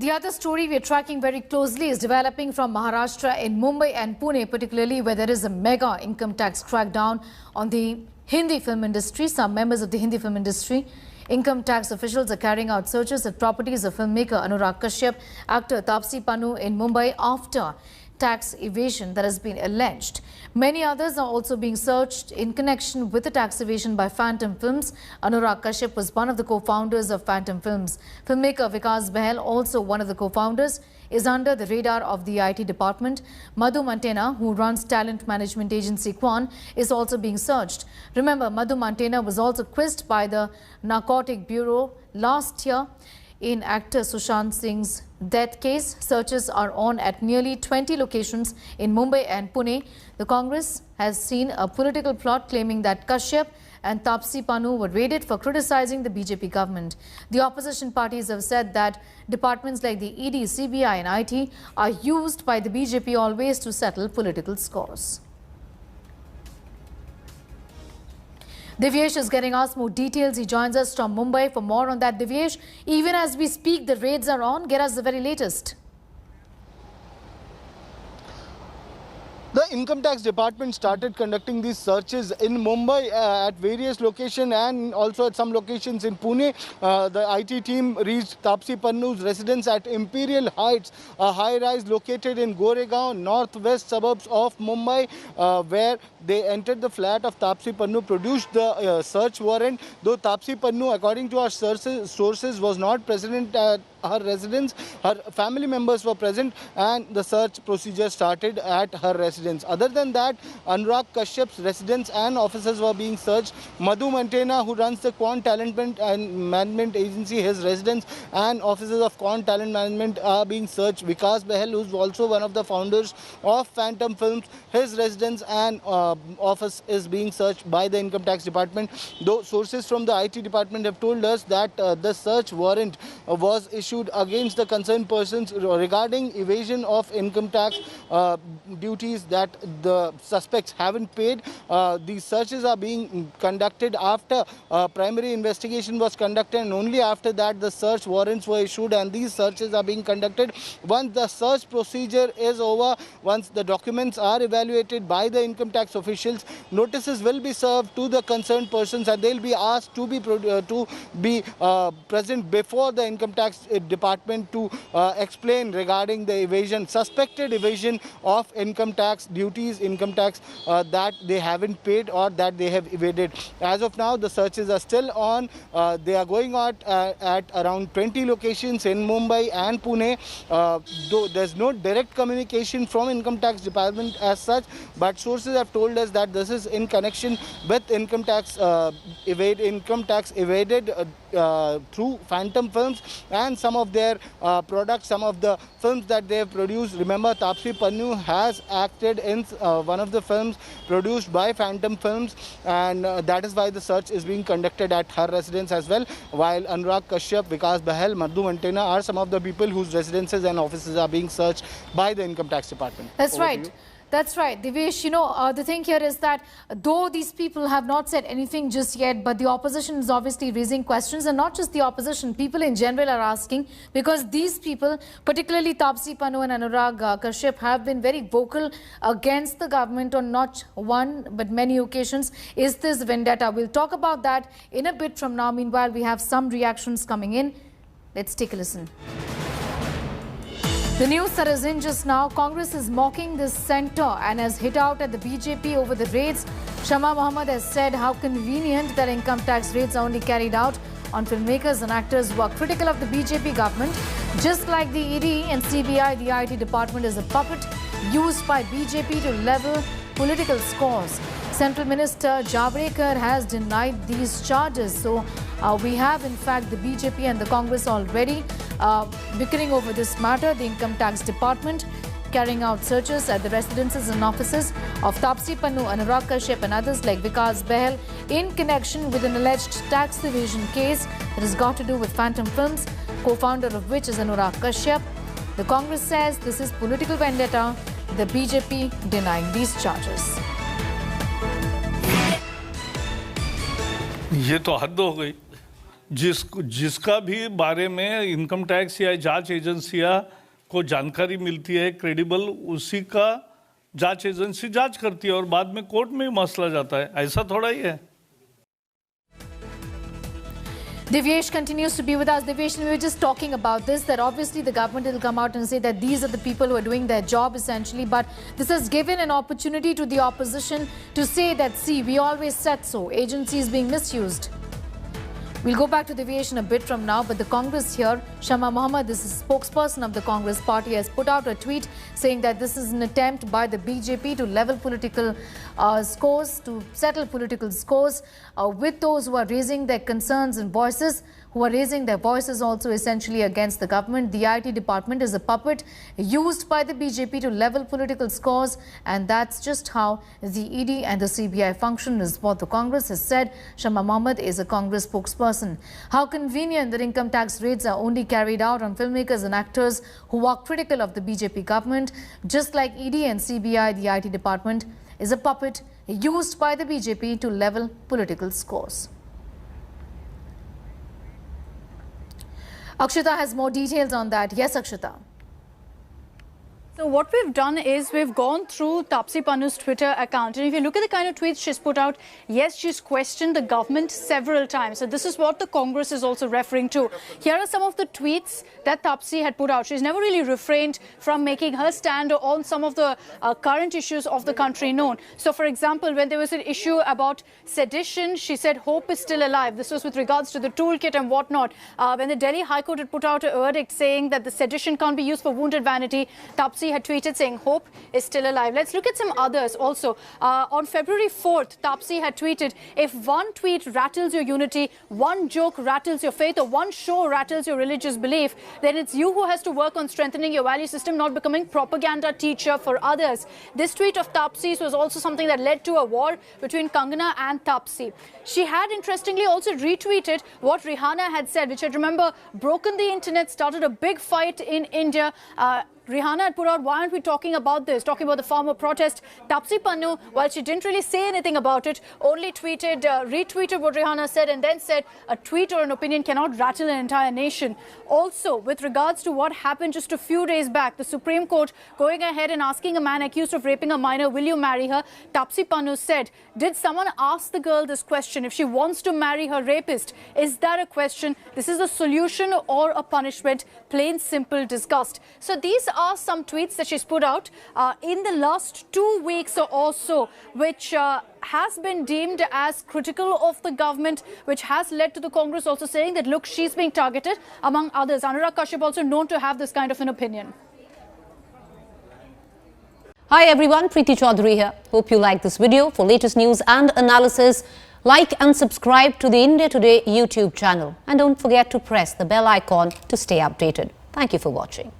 The other story we are tracking very closely is developing from Maharashtra in Mumbai and Pune, particularly where there is a mega income tax crackdown on the Hindi film industry. Some members of the Hindi film industry, income tax officials are carrying out searches at properties of filmmaker Anurag Kashyap, actor Taapsee Pannu in Mumbai after tax evasion that has been alleged. Many others are also being searched in connection with the tax evasion by Phantom Films. Anurag Kashyap was one of the co-founders of Phantom Films. Filmmaker Vikas Bahel, also one of the co-founders, is under the radar of the IT department. Madhu Mantena, who runs talent management agency Quan, is also being searched. Remember, Madhu Mantena was also quizzed by the Narcotic Bureau last year in actor Sushant Singh's death case. Searches are on at nearly 20 locations in Mumbai and Pune. The Congress has seen a political plot claiming that Kashyap and Taapsee Pannu were raided for criticizing the BJP government. The opposition parties have said that departments like the ED, CBI and IT are used by the BJP always to settle political scores. Divyesh is getting us more details. He joins us from Mumbai for more on that. Divyesh, even as we speak, the raids are on. Get us the very latest. The income tax department started conducting these searches in Mumbai at various locations and also at some locations in Pune. The IT team reached Taapsee Pannu's residence at Imperial Heights, a high-rise located in Goregaon, northwest suburbs of Mumbai, where they entered the flat of Taapsee Pannu, produced the search warrant. Though Taapsee Pannu, according to our sources, was not present at her residence, her family members were present and the search procedure started at her residence. Other than that, Anurag Kashyap's residence and offices were being searched. Madhu Mantena, who runs the Quan Talent and Management Agency, his residence and offices of Quan Talent Management are being searched. Vikas Bahel, who is also one of the founders of Phantom Films, his residence and office is being searched by the income tax department. Though sources from the IT department have told us that the search warrant was issued against the concerned persons regarding evasion of income tax duties that the suspects haven't paid. These searches are being conducted after primary investigation was conducted, and only after that the search warrants were issued, and these searches are being conducted. Once the search procedure is over, once the documents are evaluated by the income tax officials, notices will be served to the concerned persons and they'll be asked to be present before the income tax department to explain regarding the suspected evasion of income tax duties, income tax that they haven't paid or that they have evaded. As of now, the searches are still on. They are going on at around 20 locations in Mumbai and Pune. Though there's no direct communication from income tax department as such, but sources have told us that this is in connection with income tax evaded through Phantom Films and some of their products, some of the films that they have produced. Remember, Taapsee Pannu has acted in one of the films produced by Phantom Films, and that is why the search is being conducted at her residence as well, while Anurag Kashyap, Vikas Bahel, Madhu Mantena are some of the people whose residences and offices are being searched by the income tax department. That's right. That's right. Divyesh, the thing here is that though these people have not said anything just yet, but the opposition is obviously raising questions, and not just the opposition, people in general are asking, because these people, particularly Taapsee Pannu and Anurag Kashyap, have been very vocal against the government on not one but many occasions. Is this vendetta? We'll talk about that in a bit from now. Meanwhile, we have some reactions coming in. Let's take a listen. The news that is in just now, Congress is mocking this centre and has hit out at the BJP over the raids. Shama Mohammed has said how convenient that income tax raids are only carried out on filmmakers and actors who are critical of the BJP government. Just like the ED and CBI, the IT department is a puppet used by BJP to level political scores. Central Minister Javadekar has denied these charges. So we have in fact the BJP and the Congress already bickering over this matter. The income tax department carrying out searches at the residences and offices of Taapsee Pannu, Anurag Kashyap and others like Vikas Bahel in connection with an alleged tax evasion case that has got to do with Phantom Films, co-founder of which is Anurag Kashyap. The Congress says this is political vendetta, the BJP denying these charges. ये तो हद हो गई। जिसका भी बारे में income tax या जांच एजेंसियां को जानकारी मिलती है क्रेडिबल, उसी का जांच एजेंसी जांच करती है और बाद में कोर्ट में ही मसला जाता है। ऐसा थोड़ा ही है। Divyesh continues to be with us. Divyesh, we were just talking about this, that obviously the government will come out and say that these are the people who are doing their job essentially, but this has given an opportunity to the opposition to say that, see, we always said so, agencies being misused. We'll go back to Divyesh in a bit from now, but the Congress here, Shama Mohammed, this is spokesperson of the Congress party, has put out a tweet saying that this is an attempt by the BJP to level political scores, to settle political scores with those who are raising their concerns and voices, who are raising their voices also essentially against the government. The IT department is a puppet used by the BJP to level political scores, and that's just how the ED and the CBI function, is what the Congress has said. Shama Mohammed is a Congress spokesperson. How convenient that income tax raids are only carried out on filmmakers and actors who are critical of the BJP government. Just like ED and CBI, the IT department is a puppet used by the BJP to level political scores. Akshita has more details on that. Yes, Akshita. So what we've done is we've gone through Taapsee Pannu's Twitter account, and if you look at the kind of tweets she's put out, yes, she's questioned the government several times. So this is what the Congress is also referring to. Here are some of the tweets that Taapsee had put out. She's never really refrained from making her stand on some of the current issues of the country known. So for example, when there was an issue about sedition, she said hope is still alive. This was with regards to the toolkit and whatnot. When the Delhi High Court had put out a verdict saying that the sedition can't be used for wounded vanity, Taapsee had tweeted saying hope is still alive. Let's look at some others also. On February 4th, Taapsee had tweeted, if one tweet rattles your unity, one joke rattles your faith, or one show rattles your religious belief, then it's you who has to work on strengthening your value system, not becoming propaganda teacher for others. This tweet of Taapsee's was also something that led to a war between Kangana and Taapsee. She had interestingly also retweeted what Rihanna had said, which had, remember, broken the internet, started a big fight in India. Rihanna had put out, why aren't we talking about this, talking about the farmer protest. Taapsee Pannu, while she didn't really say anything about it, only tweeted, retweeted what Rihanna said, and then said a tweet or an opinion cannot rattle an entire nation. Also, with regards to what happened just a few days back, the Supreme Court going ahead and asking a man accused of raping a minor, will you marry her? Taapsee Pannu said, did someone ask the girl this question, if she wants to marry her rapist? Is that a question? This is a solution or a punishment? Plain, simple, disgust. So these are some tweets that she's put out in the last 2 weeks or so, which has been deemed as critical of the government, which has led to the Congress also saying that, look, she's being targeted, among others. Anurag Kashyap also known to have this kind of an opinion. Hi everyone, Preeti Chaudhary here. Hope you like this video. For latest news and analysis, like and subscribe to the India Today YouTube channel. And don't forget to press the bell icon to stay updated. Thank you for watching.